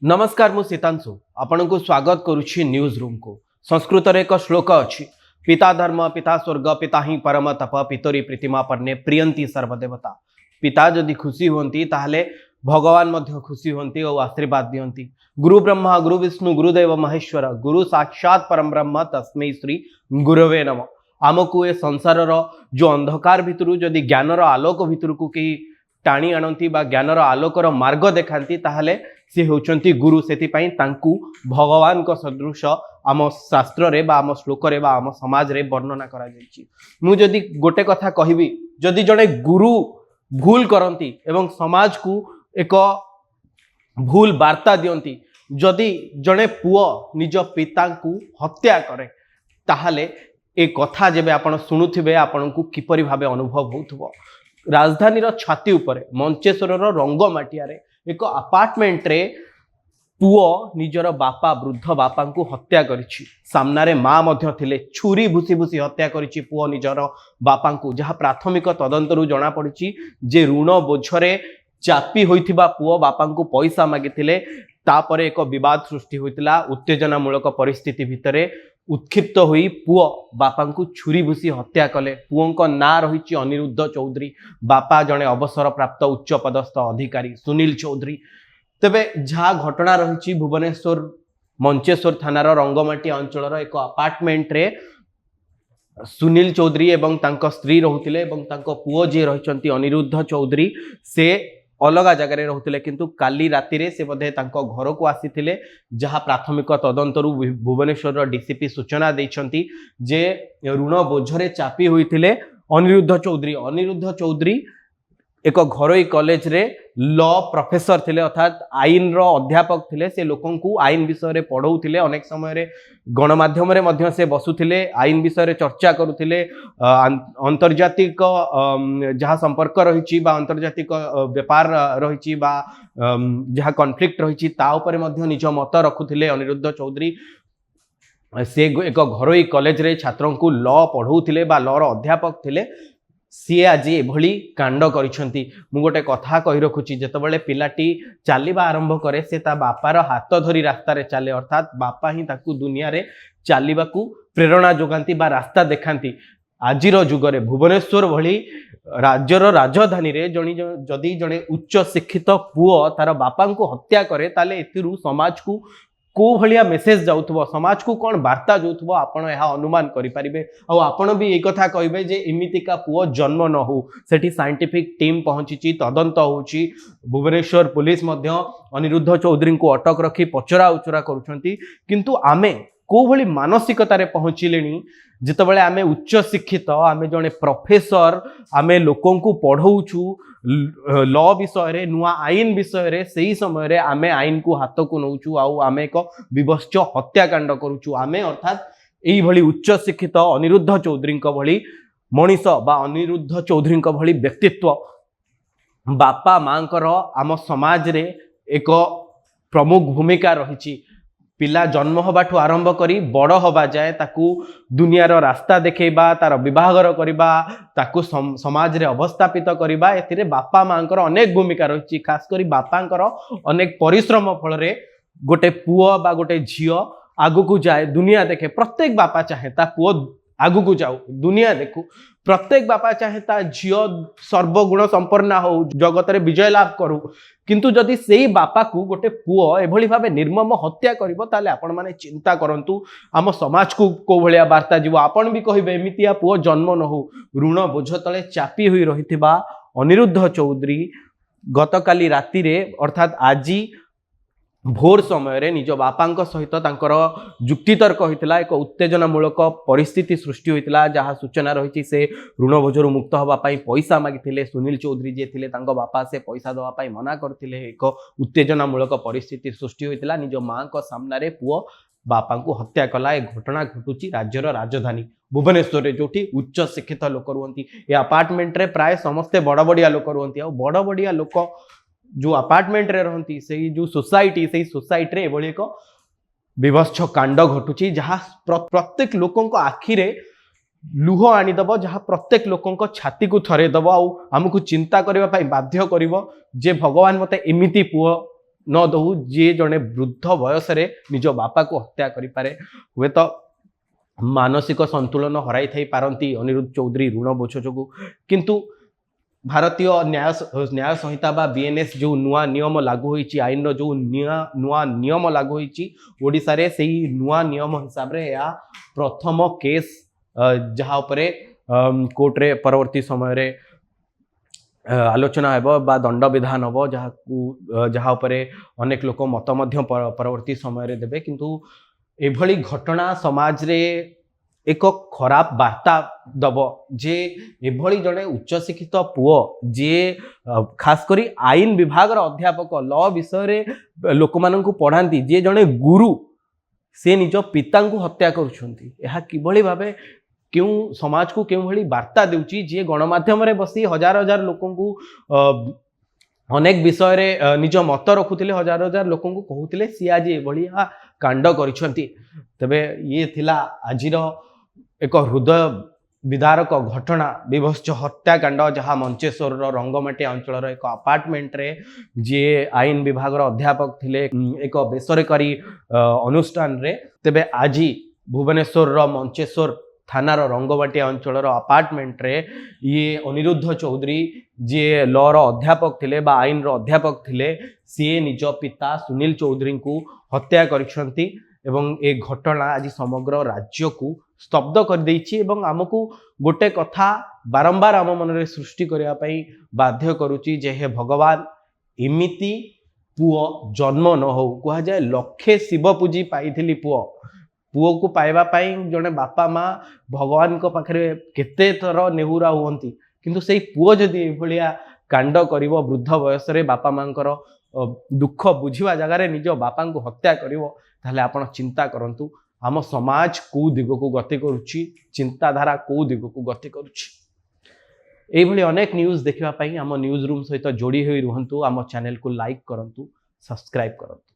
नमस्कार मु सीतांशु आपण को स्वागत करुछि न्यूज रूम को। संस्कृत रे एक श्लोक अछि, पिता धर्म पिता स्वर्ग पिता ही परम तप पितरी प्रीतिमा पर्णे प्रियंती सर्वदेवता। पिता जदि खुशी होंती ताहले भगवान मध्य खुशी होंती और आशीर्वाद दियंती। गुरु ब्रह्मा गुरु विष्णु गुरुदेव महेश्वर गुरु साक्षात परम ब्रह्म तस्मै श्री गुरवे नमः। आमको ए संसार जो अंधकार भितरु जदि ज्ञानर आलोक भितर को कई टाणी आणती बा ज्ञानर आलोकर मार्ग देखाती ताहले सी होचंती गुरु। सेतिपाई तांकु भगवान को सदृश आम शास्त्र रे बा आम श्लोक रे बा आम समाज रे वर्णना करा जायछि। मु जदि गोटे कथा कहबी, जदि जड़े गुरु भूल करती एवं समाज को एक भूल वार्ता दियंती, जदि जड़े पुओ निज पिता को हत्या करे ताहले ए कथा जेबे आपण सुनुथिबे आपण को किपरि भाबे अनुभव होउथबो। राजधानी छाती उपरे मंचेश्वर रंगमाटिया रे एक अपार्टमेंट रे पुओ निजर बापा वृद्ध बापा को हत्या करिछि। सामनारे माँ मध्य थिले, छुरी भूसी भूसी हत्या करिछि पुओ निजर बापा को। जहाँ प्राथमिक तदंतरु जना पड़िछि जे ऋण बोझरे चापी होइथिबा पुओ बापा को पैसा मागिथिले, तापरे एक विवाद सृष्टि होइतिला। उत्तेजनामूलक परिस्थिति भितरे उत्क्षिप्त हुई पुओ बापा को छुरी भूसी हत्या कले। पुओं का ना रही अनिरुद्ध चौधरी, बापा जड़े अवसर प्राप्त उच्च पदस्थ अधिकारी सुनील चौधरी। तेबे जहाँ घटना रही भुवनेश्वर मंचेश्वर थानार रंगमाटी अंचल एक अपार्टमेंट रे सुनील चौधरी एवं तांको स्त्री रहुतिले एवं तांको पुओ जे रहिचंती अनिरुद्ध चौधरी से अलग जगार रोते, किंतु काली राति रे से बोधे तांको घर को आसीथिले। जहाँ प्राथमिक तदंतरु भुवनेश्वर डीसीपी सूचना देइछंती जे ऋण बोझरे चापी होइथिले अनिरुद्ध चौधरी। अनिरुद्ध चौधरी एक घरोई कॉलेज रे लॉ प्रोफेसर थिले, अर्थात आईन रो अध्यापक थिले। से लोकन को आईन विषय रे पढ़ौथिले। अनेक समय रे गणमाध्यम रे मध्य से बसुथिले, आईन विषय रे चर्चा करुथिले। अंतर्जातिक जहाँ संपर्क रही बा अंतर्जातिक व्यापार रही बा जहाँ कॉन्फ्लिक्ट रही ता उपरे मध्य निज मत रखुथिले अनिरुद्ध चौधरी। से एक घरोई कॉलेज रे छात्रों को लॉ पढ़ौथिले बा लॉ रो अध्यापक थिले। सी आज एभली कांड करिसंती। मु गोटे कथा कहि रखुची, जेतबेले पिलाटी चलवा आरंभ करे से ता बापार हाथ धरी रास्ता रे चले, अर्थात बापा ही ताकू दुनिया रे चलवाकू प्रेरणा जोगांती बा रास्ता देखांती। आजिर जुगरे भुवनेश्वर भली राज्यर राजधानी रे जदि जड़े उच्च शिक्षित पुओ तार बापा को हत्या करे ताले एतिरु समाज को को भलिया मेसेज जाउथबो, समाज को कौन वार्ता जाउथबो आपण यह अनुमान करि परिबे। आ आपण भी एक कथा कहबे जे एमितिका पुओ जन्म न हो। सेठी साइंटिफिक टीम पहुंची, तदंत होउची। भुवनेश्वर पुलिस मध्य अनिरुद्ध चौधरी को अटक रखी पचरा उचरा करूछंती। किंतु आमे को भली मानसिकता रे पहुंचिलेनी जितेबाला आमे उच्च शिक्षित, आमे जने प्रोफेसर, आमे लोकों को पढ़ौछु लॉ विषय रे, नुआ आईन विषय रे, सही समय रे आमे आईन को हाथ को नौछु आउ आमे एक विवश्च हत्याकांड करूछु। आमे अर्थात एई भली उच्च शिक्षित अनिरुद्ध चौधरी भली मनीष बा अनिरुद्ध चौधरी भली व्यक्तित्व बापा मांकर आम समाज रे एक प्रमुख भूमिका रही। पिला जन्म हबाठू आरंभ करी बड़ हवा जाए ताकू दुनियार रास्ता देखा, तार विवाहर करवा, ताकू समाज रे अवस्थापित करवा, एथिरे बापा मांकर अनेक भूमिका रही। खास करी बापांकर अनेक परिश्रम फल रे गोटे पुओ बा गोटे झियो आगु को जाए, दुनिया देखे। प्रत्येक बापा चाहे ता पुओ आगु को जाऊ, दुनिया देखू। प्रत्येक बापा चाहे ता झियो सर्वगुण संपन्न हो, जगत रे विजय लाभ करू। किंतु जदि सेई बापा को गोटे पुओ एभली भाबे निर्मम हत्या करिवो ताले आपण माने चिंता करंतु आम समाज को को भलिया वार्ता जीवो। आपण भी कहिबे एमितिया पुओ जन्म न हो। ऋण बोझ तले चापी हुई रहिथिबा अनिरुद्ध चौधरी गतकाली राति रे अर्थात आजी भोर समय रे निज बापा सहित तांकर जुक्तितर्क होइतिला। एक उत्तेजनामूलक परिस्थिति सृष्टि होइतिला। जहाँ सूचना रही से ऋण बोझरू मुक्त हवा पाई पैसा मागिथिले। सुनील चौधरी जे थिले तांको बापा से पैसा दवा पाई मना करथिले। एक उत्तेजनामूलक परिस्थिति सृष्टि होइतिला। निज मां को सामना रे पुओ बापा को हत्या कला। ए घटना घटुची राज्यर राजधानी भुवनेश्वर जोठी उच्च शिक्षित लोक रुहंती। ए अपार्टमेंट रे प्राय समस्ते बड़ बड़िया लोक रुहंती। आ बड़ बड़िया लोक जो अपार्टमेंट रे रहती से जो सोसाइटी रे एभली एक विभत्स कांड घटुची, जहाँ प्रत्येक लोकों को आखि रे लुह आनीदब, जहाँ प्रत्येक लोकों छाती को थरेदब आमको चिंता करने बाध्य कर जे भगवान मते एमिति पुओ न दऊ जी जड़े वृद्ध बयस निज बापा को हत्या करें हुए तो मानसिक संतुलन हराई थी पारती अनिरुद्ध चौधरी ऋण बोझ जो किंतु भारतीय न्याय संहिता बा बीएनएस जो नुआ नियम लागू होईची आईन जो नुआ नियम लागू होईची ओडिसा रे सेही नुआ नियम हिसाब रे या प्रथम केस जहाँ उपरे कोर्ट रे परवर्ती समय रे आलोचना हेबो बा दंड विधान हेबो जहाँ उपरे अनेक लोक मत मध्य परवर्ती समय रे देबे किंतु एभली घटना समाज रे एक खराब वार्ता दब जे एभली जड़े उच्च शिक्षित पुओ जे खास करी आईन विभाग अध्यापक लॉ विषय रे लोक माननकु पढ़ांती जे जड़े गुरु से निज पिता को हत्या करुछंती एहा किभली भाबे क्यों समाज को क्यों भली वार्ता देउची जे गणमाध्यम रे बसी हजार हजार लोकन को अनेक विषय रे निज मत रखुतिले हजार हजार लोकन को कहउतिले सी आज एभली कांड करिसंती तबे ये थिला आजिर एक हृदय विदारक घटना विभत्स हत्याकांड जहाँ मंचेश्वर रंगमाटी अंचल एक अपार्टमेंट रे जे आईन विभाग अध्यापक थिले एक बेसरकारी अनुष्ठान रे तेबे आज भुवनेश्वर मंचेश्वर थानार रंगमाटी अंचल अपार्टमेंट रे ये अनिरुद्ध चौधरी जे लॉ अध्यापक थिले बा आईन अध्यापक थिले सी निज पिता सुनील चौधरी को हत्या करिसंती एवं ए घटना आज समग्र राज्य को स्तब्ध कर देछि एवं आमको गोटे कथा बारंबार आम मन रे सृष्टि करिया पई बाध्य करूची जे हे भगवान इमिति पुओ जन्म न हो कहा जाए लक्षे शिव पूजी पाइथिली पुओ को पाइबा पई जने बापा माँ भगवान को पाखरे केते थर नेहुरा हुअंती किंतु सेई पुओ जदि एभलिया कांड करिवो वृद्ध बयस रे बापा मांकर दुख बुझिवा जगार निज बापा को हत्या करिवो ताहले आपण चिंता करंतु आम समाज को दिग को गति करुच्ची चिंताधारा को दिग को गति करुच्ची एभली अनेक न्यूज देखिबा पई आम न्यूज रूम सहित जोड़ी होई रुहंतु आम चैनल को लाइक करंतु सब्सक्राइब करंतु।